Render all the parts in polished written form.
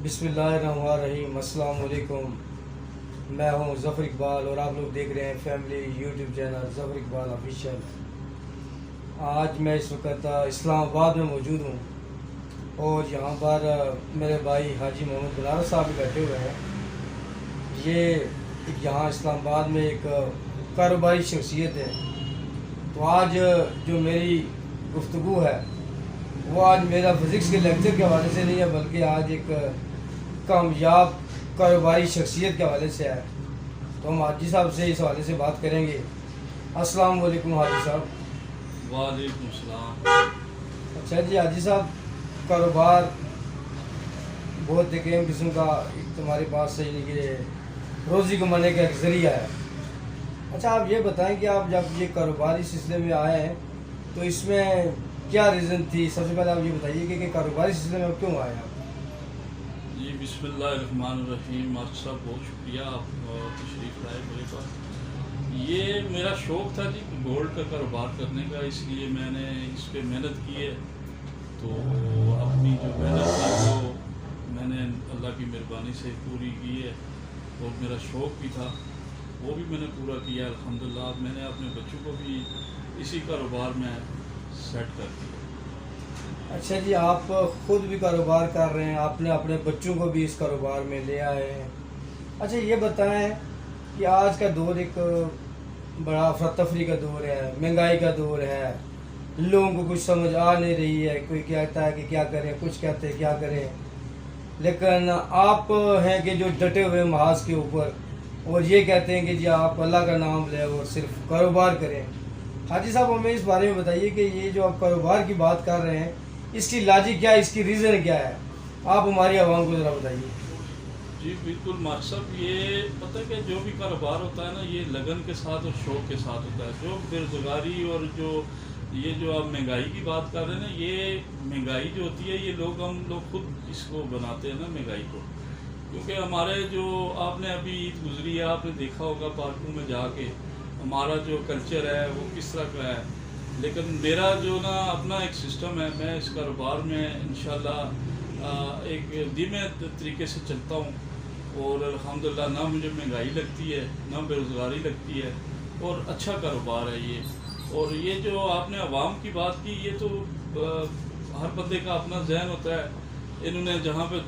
بسم اللہ الرحمن الرحیم۔ السلام علیکم، میں ہوں ظفر اقبال اور آپ لوگ دیکھ رہے ہیں فیملی یوٹیوب چینل ظفر اقبال آفیشیل۔ آج میں اس وقت اسلام آباد میں موجود ہوں اور یہاں پر میرے بھائی حاجی محمد بلال صاحب بھی بیٹھے ہوئے ہیں۔ یہ یہاں اسلام آباد میں ایک کاروباری شخصیت ہے۔ تو آج جو میری گفتگو ہے وہ آج میرا فزکس کے لیکچر کے حوالے سے نہیں ہے، بلکہ آج ایک کامیاب کاروباری شخصیت کے حوالے سے ہے۔ تو ہم حاجی صاحب سے اس حوالے سے بات کریں گے۔ السلام علیکم حاجی صاحب۔ وعلیکم السلام۔ اچھا جی حاجی صاحب، کاروبار بہت ایک اہم قسم کا تمہارے پاس سے یہ روزی کمانے کا ایک ذریعہ ہے۔ اچھا آپ یہ بتائیں کہ آپ جب یہ کاروباری سلسلے میں آئے ہیں تو اس میں کیا ریزن تھی؟ سب سے پہلے آپ یہ بتائیے کہ کاروباری سلسلے میں آپ کیوں آئے آپ؟ جی بسم اللہ الرحمن الرحیم۔ آپ صاحب بہت شکریہ، آپ تشریف لائے میرے پاس۔ یہ میرا شوق تھا جی گولڈ کا کاروبار کرنے کا، اس لیے میں نے اس پہ محنت کی ہے۔ تو اپنی جو محنت تھا وہ میں نے اللہ کی مہربانی سے پوری کی ہے، اور میرا شوق بھی تھا وہ بھی میں نے پورا کیا الحمدللہ۔ اب میں نے اپنے بچوں کو بھی اسی کاروبار میں سیٹ کر دیا۔ اچھا جی، آپ خود بھی کاروبار کر رہے ہیں، آپ نے اپنے بچوں کو بھی اس کاروبار میں لے آئے ہیں۔ اچھا یہ بتائیں کہ آج کا دور ایک بڑا افراتفری کا دور ہے، مہنگائی کا دور ہے، لوگوں کو کچھ سمجھ آ نہیں رہی ہے، کوئی کہتا ہے کہ کیا کریں، کچھ کہتے ہیں کیا کریں، لیکن آپ ہیں کہ جو ڈٹے ہوئے محاذ کے اوپر، اور یہ کہتے ہیں کہ جی آپ اللہ کا نام لیں اور صرف کاروبار کریں۔ حاجی صاحب ہمیں اس بارے میں بتائیے کہ یہ جو آپ کاروبار کی بات کر رہے ہیں اس کی لاجک کیا ہے، اس کی ریزن کیا ہے؟ آپ ہماری عوام کو ذرا بتائیے۔ جی بالکل مارک صاحب، یہ پتہ ہے کہ جو بھی کاروبار ہوتا ہے نا یہ لگن کے ساتھ اور شوق کے ساتھ ہوتا ہے۔ جو بے روزگاری اور جو آپ مہنگائی کی بات کر رہے ہیں نا، یہ مہنگائی جو ہوتی ہے یہ ہم لوگ خود اس کو بناتے ہیں نا مہنگائی کو، کیونکہ ہمارے جو آپ نے ابھی عید گزری ہے، آپ نے دیکھا ہوگا پارکوں میں جا کے ہمارا جو کلچر ہے وہ کس طرح کا ہے۔ لیکن میرا جو نا اپنا ایک سسٹم ہے، میں اس کاروبار میں انشاءاللہ ایک دھیمے طریقے سے چلتا ہوں، اور الحمدللہ نہ مجھے مہنگائی لگتی ہے نہ بے روزگاری لگتی ہے، اور اچھا کاروبار ہے یہ۔ اور یہ جو آپ نے عوام کی بات کی، یہ تو ہر بندے کا اپنا ذہن ہوتا ہے۔ انہوں نے جہاں پہ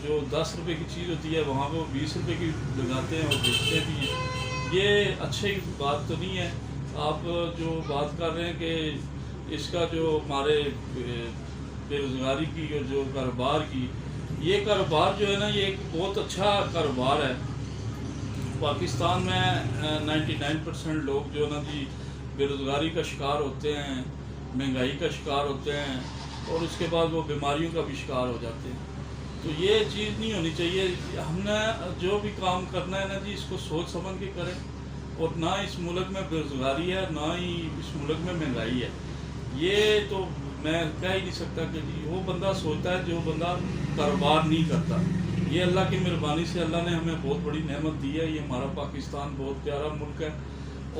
جو 10 روپے کی چیز ہوتی ہے وہاں پہ وہ 20 روپے کی لگاتے ہیں اور بیچتے بھی ہیں۔ یہ اچھی بات تو نہیں ہے۔ آپ جو بات کر رہے ہیں کہ اس کا جو ہمارے بے روزگاری کی اور جو کاروبار کی، یہ کاروبار جو ہے نا یہ ایک بہت اچھا کاروبار ہے۔ پاکستان میں 99% لوگ جو ہے نا جی بے روزگاری کا شکار ہوتے ہیں، مہنگائی کا شکار ہوتے ہیں، اور اس کے بعد وہ بیماریوں کا بھی شکار ہو جاتے ہیں۔ تو یہ چیز نہیں ہونی چاہیے۔ ہم نے جو بھی کام کرنا ہے نا جی اس کو سوچ سمجھ کے کریں، اور نہ اس ملک میں بے روزگاری ہے نہ ہی اس ملک میں مہنگائی ہے۔ یہ تو میں کہہ ہی نہیں سکتا کہ جی وہ بندہ سوچتا ہے جو بندہ کاروبار نہیں کرتا۔ یہ اللہ کی مہربانی سے اللہ نے ہمیں بہت بڑی نعمت دی ہے۔ یہ ہمارا پاکستان بہت پیارا ملک ہے،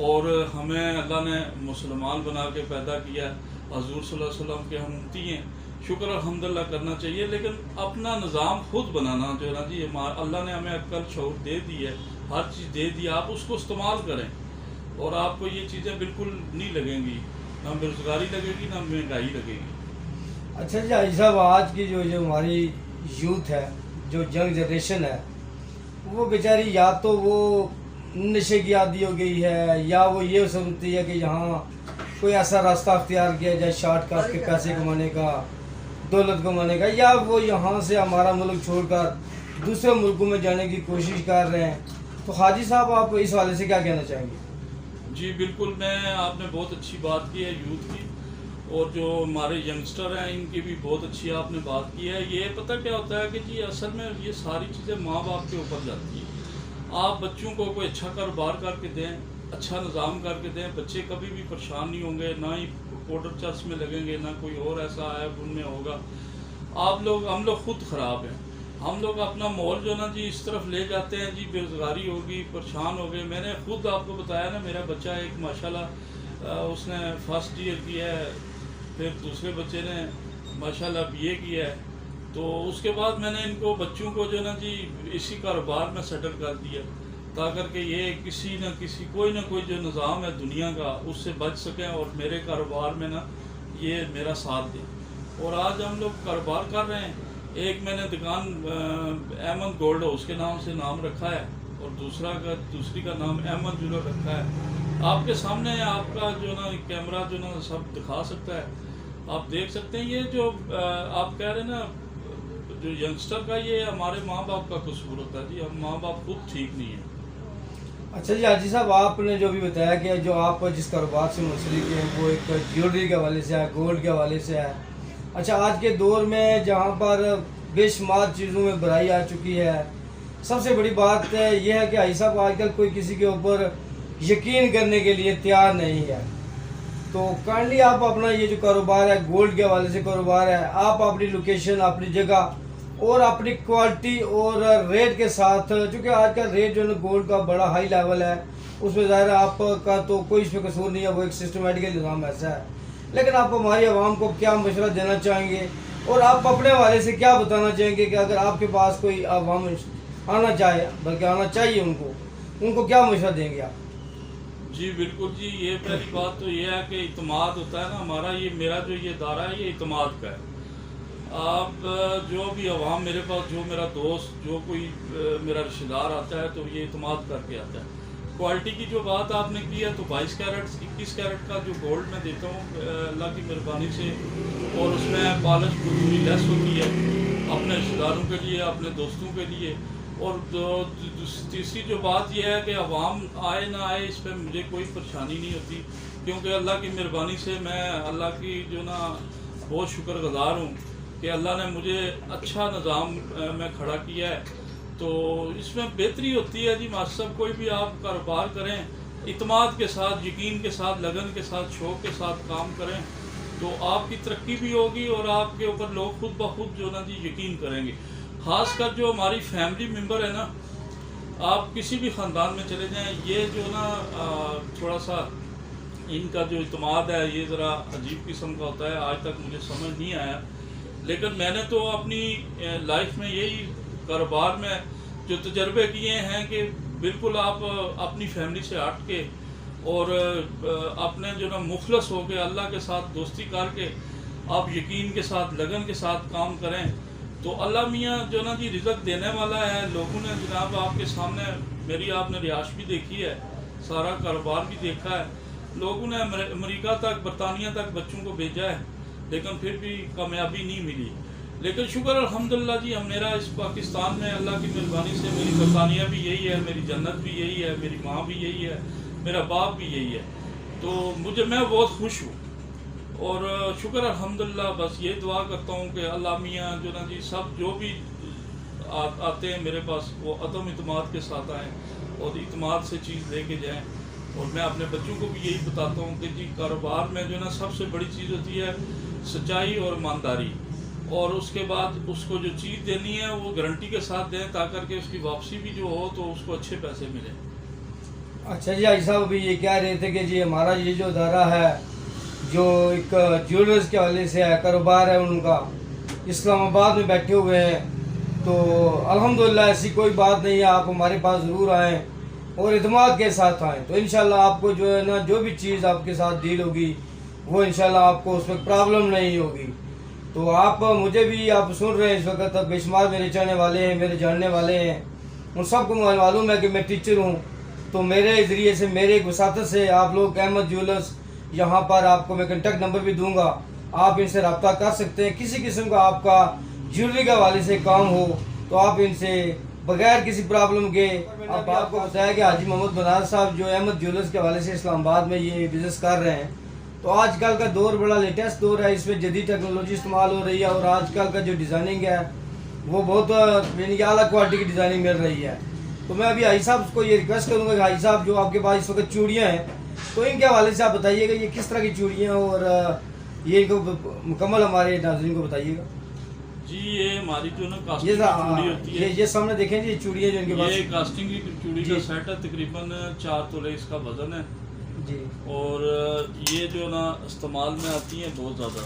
اور ہمیں اللہ نے مسلمان بنا کے پیدا کیا ہے، حضور صلی اللہ علیہ وسلم کے ہم امتی ہیں۔ شکر الحمدللہ کرنا چاہیے، لیکن اپنا نظام خود بنانا جو ہے نا جی اللہ نے ہمیں عقل شعور دے دی ہے، ہر چیز دے دی، آپ اس کو استعمال کریں اور آپ کو یہ چیزیں بالکل نہیں لگیں گی، نہ بے روزگاری لگے گی نہ مہنگائی لگے گی۔ اچھا جی حاجی صاحب، آج کی جو ہماری یوتھ ہے، جو ینگ جنریشن ہے، وہ بیچاری یا تو وہ نشے کی عادی ہو گئی ہے، یا وہ یہ سمجھتی ہے کہ یہاں کوئی ایسا راستہ اختیار کیا جائے شارٹ کٹ کے پیسے کمانے کا، دولت کمانے کا، یا وہ یہاں سے ہمارا ملک چھوڑ کر دوسرے ملکوں میں جانے کی کوشش کر رہے ہیں۔ تو حاجی صاحب آپ اس حوالے سے کیا کہنا چاہیں گے؟ جی بالکل، آپ نے بہت اچھی بات کی ہے یوتھ کی، اور جو ہمارے ینگسٹر ہیں ان کی بھی بہت اچھی آپ نے بات کی ہے۔ یہ پتہ کیا ہوتا ہے کہ جی اصل میں یہ ساری چیزیں ماں باپ کے اوپر جاتی ہیں۔ آپ بچوں کو کوئی اچھا کاروبار کر کے دیں، اچھا نظام کر کے دیں، بچے کبھی بھی پریشان نہیں ہوں گے، نہ ہی پاؤڈر چرس میں لگیں گے، نہ کوئی اور ایسا ایپ ان میں ہوگا۔ ہم لوگ خود خراب ہیں۔ ہم لوگ اپنا ماحول جو نا جی اس طرف لے جاتے ہیں، جی بے روزگاری ہوگی، پریشان ہو گئے۔ میں نے خود آپ کو بتایا نا، میرا بچہ ایک ماشاءاللہ اس نے فرسٹ ایئر کیا ہے، پھر دوسرے بچے نے ماشاءاللہ BA کیا ہے، تو اس کے بعد میں نے ان کو بچوں کو جو ہے نا جی اسی کاروبار میں سیٹل کر دیا تاکہ کہ یہ کسی نہ کسی کوئی نہ کوئی جو نظام ہے دنیا کا اس سے بچ سکیں اور میرے کاروبار میں نا یہ میرا ساتھ دیں. اور آج ہم لوگ کاروبار کر رہے ہیں. ایک میں نے دکان احمد گولڈ ہاؤس کے نام سے نام رکھا ہے اور دوسری کا نام احمد جولر رکھا ہے. آپ کے سامنے آپ کا جو نا کیمرہ جو نا سب دکھا سکتا ہے, آپ دیکھ سکتے ہیں. یہ جو آپ کہہ رہے ہیں نا جو ینگسٹر کا, یہ ہمارے ماں باپ کا قصور ہوتا ہے جی. ہم ماں باپ خود ٹھیک نہیں ہیں. اچھا جی حاجی صاحب, آپ نے جو بھی بتایا کہ جو آپ جس کاروبار سے منسلک ہیں وہ ایک جیولری کے حوالے سے ہے, گولڈ کے حوالے سے ہے. اچھا, آج کے دور میں جہاں پر بے شمار چیزوں میں برائی آ چکی ہے, سب سے بڑی بات یہ ہے کہ حاجی صاحب آج کل کوئی کسی کے اوپر یقین کرنے کے لیے تیار نہیں ہے. تو کائنڈلی آپ اپنا یہ جو کاروبار ہے گولڈ کے حوالے سے کاروبار ہے, آپ اپنی لوکیشن, اپنی جگہ اور اپنی کوالٹی اور ریٹ کے ساتھ, چونکہ آج کا ریٹ جو ہے گولڈ کا بڑا ہائی لیول ہے, اس میں ظاہر ہے آپ کا تو کوئی اس میں قصور نہیں ہے, وہ ایک سسٹمیٹیکل نظام ایسا ہے. لیکن آپ ہماری عوام کو کیا مشورہ دینا چاہیں گے اور آپ اپنے حوالے سے کیا بتانا چاہیں گے کہ اگر آپ کے پاس کوئی عوام آنا چاہے, بلکہ آنا چاہیے ان کو کیا مشورہ دیں گے آپ؟ جی بالکل جی, یہ پہلی بات تو یہ ہے کہ اعتماد ہوتا ہے نا ہمارا. یہ میرا جو یہ ادارہ ہے یہ اعتماد کا ہے. آپ جو بھی عوام میرے پاس, جو میرا دوست, جو کوئی میرا رشتہ دار آتا ہے تو یہ اعتماد کر کے آتا ہے. کوالٹی کی جو بات آپ نے کی ہے تو 22 کیرٹ 21 کیرٹ کا جو گولڈ میں دیتا ہوں اللہ کی مہربانی سے, اور اس میں پالش پوری لیس ہوتی ہے اپنے رشتہ داروں کے لیے, اپنے دوستوں کے لیے. اور تیسری جو بات یہ ہے کہ عوام آئے نہ آئے اس پہ مجھے کوئی پریشانی نہیں ہوتی, کیونکہ اللہ کی مہربانی سے میں اللہ کی جو نا بہت شکر گزار ہوں کہ اللہ نے مجھے اچھا نظام میں کھڑا کیا ہے. تو اس میں بہتری ہوتی ہے جی ماسٹر صاحب. کوئی بھی آپ کاروبار کریں اعتماد کے ساتھ, یقین کے ساتھ, لگن کے ساتھ, شوق کے ساتھ کام کریں تو آپ کی ترقی بھی ہوگی اور آپ کے اوپر لوگ خود بخود جو نا جی یقین کریں گے. خاص کر جو ہماری فیملی ممبر ہے نا, آپ کسی بھی خاندان میں چلے جائیں, یہ جو نا تھوڑا سا ان کا جو اعتماد ہے یہ ذرا عجیب قسم کا ہوتا ہے. آج تک مجھے سمجھ نہیں آیا, لیکن میں نے تو اپنی لائف میں یہی کاروبار میں جو تجربے کیے ہیں کہ بالکل آپ اپنی فیملی سے ہٹ کے اور اپنے جو نا مخلص ہو کے اللہ کے ساتھ دوستی کر کے آپ یقین کے ساتھ, لگن کے ساتھ کام کریں تو اللہ میاں جو نا جی رزق دینے والا ہے. لوگوں نے جناب آپ کے سامنے میری آپ نے رہائش بھی دیکھی ہے, سارا کاروبار بھی دیکھا ہے. لوگوں نے امریکہ تک, برطانیہ تک بچوں کو بھیجا ہے, لیکن پھر بھی کامیابی نہیں ملی. لیکن شکر الحمدللہ جی, ہم میرا اس پاکستان میں اللہ کی مہربانی سے میری برطانیہ بھی یہی ہے, میری جنت بھی یہی ہے, میری ماں بھی یہی ہے, میرا باپ بھی یہی ہے. تو میں بہت خوش ہوں اور شکر الحمدللہ. بس یہ دعا کرتا ہوں کہ اللہ میاں جو نا جی سب جو بھی آتے ہیں میرے پاس وہ عدم اعتماد کے ساتھ آئیں اور اعتماد سے چیز لے کے جائیں. اور میں اپنے بچوں کو بھی یہی بتاتا ہوں کہ جی کاروبار میں جو نا سب سے بڑی چیز ہوتی ہے سچائی اور ایمانداری, اور اس کے بعد اس کو جو چیز دینی ہے وہ گارنٹی کے ساتھ دیں تاکہ کہ اس کی واپسی بھی جو ہو تو اس کو اچھے پیسے ملیں. اچھا جی حاجی صاحب, ابھی یہ کہہ رہے تھے کہ جی ہمارا یہ جو ادارہ ہے جو ایک جیولرز کے حوالے سے ہے, کاروبار ہے ان کا, اسلام آباد میں بیٹھے ہوئے ہیں. تو الحمدللہ ایسی کوئی بات نہیں ہے, آپ ہمارے پاس ضرور آئیں اور اعتماد کے ساتھ آئیں تو انشاءاللہ آپ کو جو ہے نا جو بھی چیز آپ کے ساتھ ڈیل ہوگی وہ انشاءاللہ آپ کو اس میں پرابلم نہیں ہوگی. تو آپ مجھے بھی آپ سن رہے ہیں اس وقت, بے شمار میرے چاہنے والے ہیں, میرے جاننے والے ہیں, ان سب کو معلوم ہے کہ میں ٹیچر ہوں. تو میرے ذریعے سے, میرے ایک وساطت سے آپ لوگ احمد جیولرز, یہاں پر آپ کو میں کنٹیکٹ نمبر بھی دوں گا, آپ ان سے رابطہ کر سکتے ہیں. کسی قسم کا آپ کا جیولری کے حوالے سے کام ہو تو آپ ان سے بغیر کسی پرابلم کے. اب آپ کو بتایا کہ حاجی محمد منار صاحب جو احمد جیولرز کے حوالے سے اسلام آباد میں یہ بزنس کر رہے ہیں. تو آج کل کا دور بڑا لیٹسٹ دور ہے, اس میں جدید ٹیکنالوجی استعمال ہو رہی ہے اور آج کل کا جو ڈیزائننگ ہے وہ بہت یعنی کہ اعلیٰ کوالٹی کی ڈیزائننگ مل رہی ہے. تو میں ابھی حاجی صاحب کو یہ ریکویسٹ کروں گا کہ حاجی صاحب جو آپ کے پاس اس وقت چوڑیاں ہیں تو ان کے حوالے سے آپ بتائیے گا یہ کس طرح کی چوڑیاں ہیں اور یہ ان کو مکمل ہمارے ناظرین کو بتائیے گا. جی یہ ہماری جو نا کاسٹنگ کی چوڑی ہوتی ہے, یہ سامنے دیکھیں جی چوڑیاں جو ان کے پاس, یہ کاسٹنگ کی چوڑی کا سیٹ ہے, تقریباً 4 تولے اس کا وزن ہے جی. اور یہ جو نا استعمال میں آتی ہیں بہت زیادہ.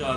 4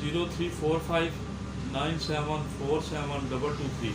034597472223।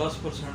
10%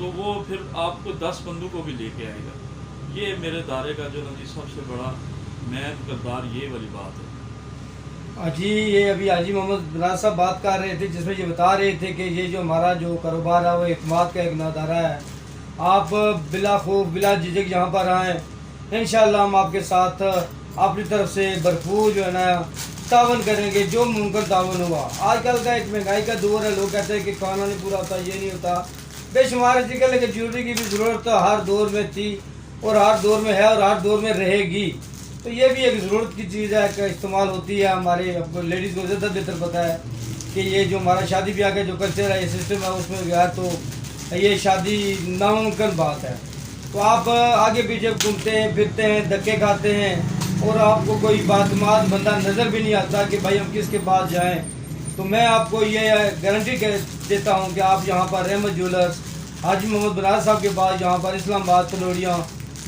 تو وہ پھر آپ کو 10 بندوں کو بھی لے کے آئے گا. یہ میرے دائرے کا جو نا جی سب سے بڑا مین کردار یہ والی بات ہے. جی یہ ابھی حاجی محمد بلاس صاحب بات کر رہے تھے جس میں یہ بتا رہے تھے کہ یہ جو ہمارا جو کاروبار ہے وہ اعتماد کا ایک نادارہ ہے. آپ بلا خوف بلا جھجک یہاں پر آئیں, انشاءاللہ ہم آپ کے ساتھ اپنی طرف سے بھرپور جو ہے نا تعاون کریں گے, جو ممکن تعاون ہوا. آج کل کا ایک مہنگائی کا دور ہے, لوگ کہتے ہیں کہ کھانا نہیں پورا ہوتا, یہ نہیں ہوتا. بے شمار ذکر ہے کہ جیولری کی بھی ضرورت ہر دور میں تھی اور ہر دور میں ہے اور ہر دور میں رہے گی. تو یہ بھی ایک ضرورت کی چیز ہے کہ استعمال ہوتی ہے. ہمارے لیڈیز کو زیادہ بہتر پتہ ہے کہ یہ جو ہمارا شادی بیاہ کا جو کلچر ہے, یہ سسٹم ہے, اس میں گیا تو یہ شادی ناممکن بات ہے. تو آپ آگے پیچھے گھومتے ہیں پھرتے ہیں, دھکے کھاتے ہیں اور آپ کو کوئی باعتماد بندہ نظر بھی نہیں آتا کہ بھائی ہم کس کے پاس جائیں. تو میں آپ کو یہ گارنٹی دیتا ہوں کہ آپ یہاں پر رحمت جولرز حاجی محمد بلاس صاحب کے پاس, یہاں پر اسلام آباد تلوڑیاں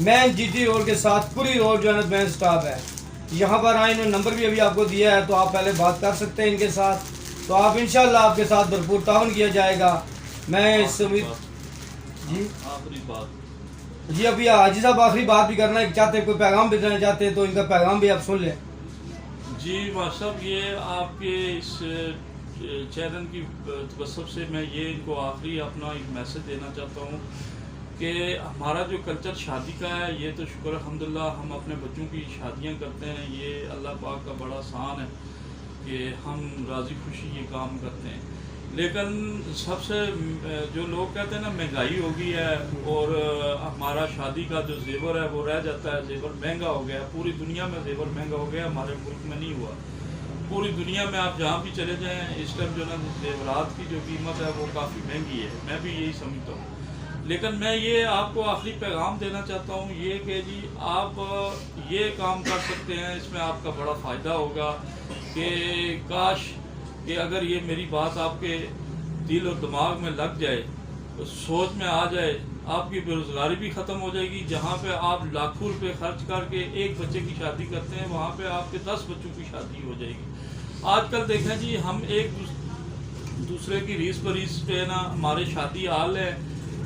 مین جی ٹی روڈ کے ساتھ پوری روڈ جو ہے نا مین سٹاپ ہے. یہاں پر آئیں, انہوں نے نمبر بھی ابھی آپ کو دیا ہے, تو آپ پہلے بات کر سکتے ہیں ان کے ساتھ. تو آپ انشاءاللہ آپ کے ساتھ بھرپور تعاون کیا جائے گا. میں اس امید جی آخری بات جی ابھی حاجی صاحب آخری بات بھی کرنا چاہتے ہیں, کوئی پیغام بھی دینا چاہتے ہیں تو ان کا پیغام بھی آپ سن لیں. جی صاحب, یہ آپ کے اس چینل کی توسط سے میں یہ ان کو آخری اپنا ایک میسج دینا چاہتا ہوں کہ ہمارا جو کلچر شادی کا ہے یہ تو شکر الحمدللہ ہم اپنے بچوں کی شادیاں کرتے ہیں. یہ اللہ پاک کا بڑا احسان ہے کہ ہم راضی خوشی یہ کام کرتے ہیں. لیکن سب سے جو لوگ کہتے ہیں نا مہنگائی ہو گئی ہے اور ہمارا شادی کا جو زیور ہے وہ رہ جاتا ہے, زیور مہنگا ہو گیا. پوری دنیا میں زیور مہنگا ہو گیا, ہمارے ملک میں نہیں ہوا. پوری دنیا میں آپ جہاں بھی چلے جائیں اس ٹائم جو نا زیورات کی جو قیمت ہے وہ کافی مہنگی ہے. میں بھی یہی سمجھتا ہوں. لیکن میں یہ آپ کو آخری پیغام دینا چاہتا ہوں یہ کہ جی آپ یہ کام کر سکتے ہیں, اس میں آپ کا بڑا فائدہ ہوگا کہ کاش کہ اگر یہ میری بات آپ کے دل اور دماغ میں لگ جائے, سوچ میں آ جائے, آپ کی بے روزگاری بھی ختم ہو جائے گی. جہاں پہ آپ لاکھوں روپے خرچ کر کے ایک بچے کی شادی کرتے ہیں وہاں پہ آپ کے 10 بچوں کی شادی ہو جائے گی. آج کل دیکھیں جی ہم ایک دوسرے کی ریس پریس پہ نا ہمارے شادی حال ہیں,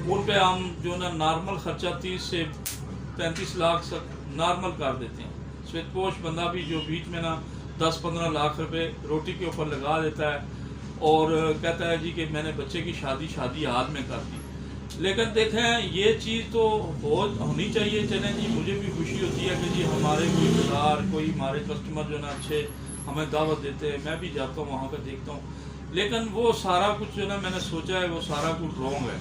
ان پہ ہم جو نا نارمل خرچہ 30 سے 35 لاکھ تک نارمل کر دیتے ہیں. سویت پوش بندہ بھی جو بیچ میں نا 10-15 لاکھ روپے روٹی کے اوپر لگا دیتا ہے اور کہتا ہے جی کہ میں نے بچے کی شادی حال میں کر دی. لیکن دیکھیں یہ چیز تو ہونی چاہیے. چلیں جی مجھے بھی خوشی ہوتی ہے کہ جی ہمارے کوئی بازار کوئی ہمارے کسٹمر جو نا اچھے ہمیں دعوت دیتے ہیں, میں بھی جاتا ہوں وہاں پہ دیکھتا ہوں. لیکن وہ سارا کچھ جو نا میں نے سوچا ہے وہ سارا کچھ رونگ ہے.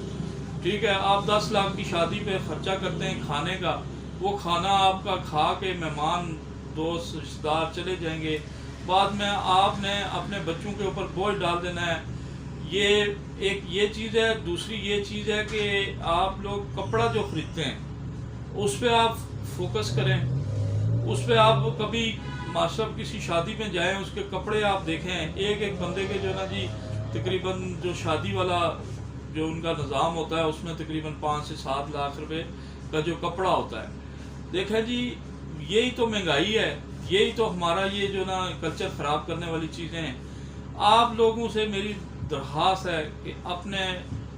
ٹھیک ہے, آپ 10 لاکھ کی شادی پہ خرچہ کرتے ہیں کھانے کا, وہ کھانا آپ کا کھا کے مہمان دوست رشتہ دار چلے جائیں گے, بعد میں آپ نے اپنے بچوں کے اوپر بوجھ ڈال دینا ہے. یہ ایک یہ چیز ہے. دوسری یہ چیز ہے کہ آپ لوگ کپڑا جو خریدتے ہیں اس پہ آپ فوکس کریں. اس پہ آپ کبھی ماشاء کسی شادی میں جائیں, اس کے کپڑے آپ دیکھیں. ایک بندے کے جو نا جی تقریباً جو شادی والا جو ان کا نظام ہوتا ہے اس میں تقریباً 5 سے 7 لاکھ روپے کا جو کپڑا ہوتا ہے. دیکھیں جی یہی تو مہنگائی ہے, یہی تو ہمارا یہ جو نا کلچر خراب کرنے والی چیزیں ہیں. آپ لوگوں سے میری درخواست ہے کہ اپنے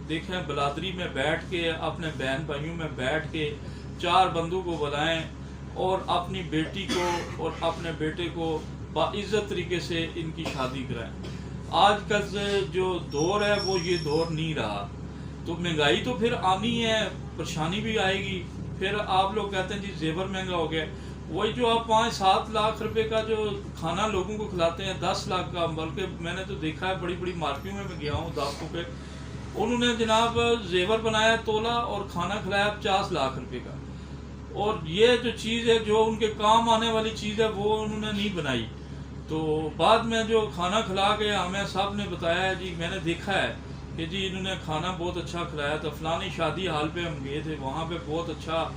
دیکھیں بلادری میں بیٹھ کے اپنے بہن بھائیوں میں بیٹھ کے 4 بندوں کو بلائیں اور اپنی بیٹی کو اور اپنے بیٹے کو باعزت طریقے سے ان کی شادی کرائیں. آج کل سے جو دور ہے وہ یہ دور نہیں رہا. تو مہنگائی تو پھر آنی ہے, پریشانی بھی آئے گی. پھر آپ لوگ کہتے ہیں جی زیور مہنگا ہو گیا. وہی جو آپ 5-7 لاکھ روپے کا جو کھانا لوگوں کو کھلاتے ہیں 10 لاکھ کا, بلکہ میں نے تو دیکھا ہے بڑی بڑی مارکیٹوں میں گیا ہوں داپوں پہ, انہوں نے جناب زیور بنایا تولا اور کھانا کھلایا 50 لاکھ روپے کا. اور یہ جو چیز ہے جو ان کے کام آنے والی چیز ہے وہ انہوں نے نہیں بنائی. تو بعد میں جو کھانا کھلا کے ہمیں صاحب نے بتایا ہے جی میں نے دیکھا ہے کہ جی انہوں نے کھانا بہت اچھا کھلایا تھا. فلانی شادی حال پہ ہم گئے تھے, وہاں پہ بہت اچھا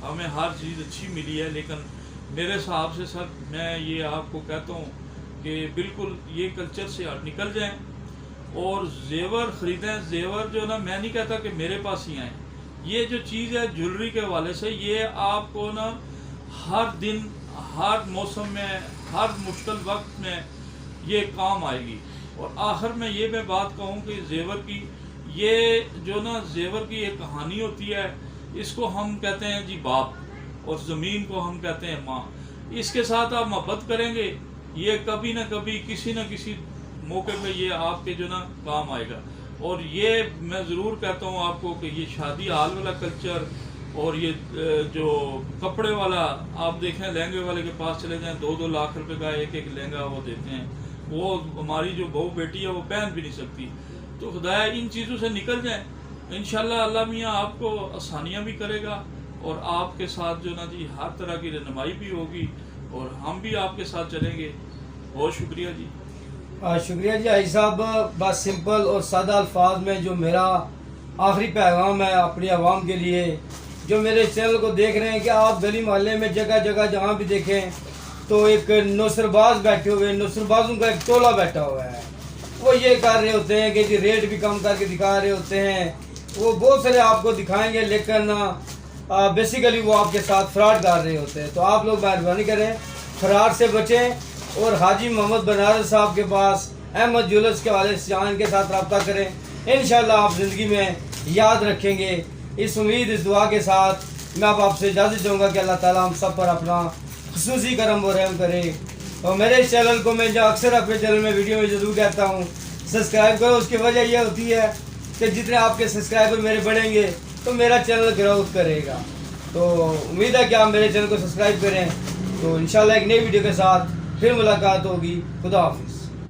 ہمیں ہر چیز اچھی ملی ہے. لیکن میرے حساب سے سر میں یہ آپ کو کہتا ہوں کہ بالکل یہ کلچر سے نکل جائیں اور زیور خریدیں. زیور جو نا میں نہیں کہتا کہ میرے پاس ہی آئیں. یہ جو چیز ہے جولری کے حوالے سے یہ آپ کو نا ہر دن ہر موسم میں ہر مشکل وقت میں یہ کام آئے گی. اور آخر میں یہ میں بات کہوں کہ زیور کی یہ جو نا زیور کی ایک کہانی ہوتی ہے، اس کو ہم کہتے ہیں جی باپ، اور زمین کو ہم کہتے ہیں ماں. اس کے ساتھ آپ محبت کریں گے، یہ کبھی نہ کبھی کسی نہ کسی موقع پہ یہ آپ کے جو نا کام آئے گا. اور یہ میں ضرور کہتا ہوں آپ کو کہ یہ شادی ہال والا کلچر اور یہ جو کپڑے والا، آپ دیکھیں لہنگے والے کے پاس چلے جائیں، 2-2 لاکھ روپے کا ایک لہنگا وہ دیتے ہیں، وہ ہماری جو بہو بیٹی ہے وہ پہن بھی نہیں سکتی. تو خدایا ان چیزوں سے نکل جائیں، انشاءاللہ اللہ میاں آپ کو آسانیاں بھی کرے گا، اور آپ کے ساتھ جو نا جی ہر طرح کی رہنمائی بھی ہوگی، اور ہم بھی آپ کے ساتھ چلیں گے. بہت شکریہ جی. شکریہ جی حاجی صاحب. بس سمپل اور سادہ الفاظ میں جو میرا آخری پیغام ہے اپنی عوام کے لیے جو میرے چینل کو دیکھ رہے ہیں، کہ آپ گلی محلے میں جگہ جگہ جہاں بھی دیکھیں تو ایک نوسر باز بیٹھے ہوئے، نوسر بازوں کا ایک ٹولہ بیٹھا ہوا ہے. وہ یہ کر رہے ہوتے ہیں کہ جی ریٹ بھی کم کر کے دکھا رہے ہوتے ہیں. وہ بہت سارے آپ کو دکھائیں گے، لیکن بیسیکلی وہ آپ کے ساتھ فراڈ کر رہے ہوتے ہیں. تو آپ لوگ مہربانی کریں، فراڈ سے بچیں، اور حاجی محمد بنارس صاحب کے پاس احمد جولرز کے والد جان کے ساتھ رابطہ کریں. انشاءاللہ آپ زندگی میں یاد رکھیں گے. اس امید، اس دعا کے ساتھ میں اب آپ سے اجازت دوں گا کہ اللہ تعالیٰ ہم سب پر اپنا خصوصی کرم و رحم کرے. اور میرے اس چینل کو میں جو اکثر اپنے چینل میں ویڈیو میں ضرور کہتا ہوں، سبسکرائب کرو. اس کی وجہ یہ ہوتی ہے کہ جتنے آپ کے سبسکرائبر میرے بڑھیں گے تو میرا چینل گروتھ کرے گا. تو امید ہے کہ آپ میرے چینل کو سبسکرائب کریں. تو انشاءاللہ ایک نئی ویڈیو کے ساتھ پھر ملاقات ہوگی. خدا حافظ.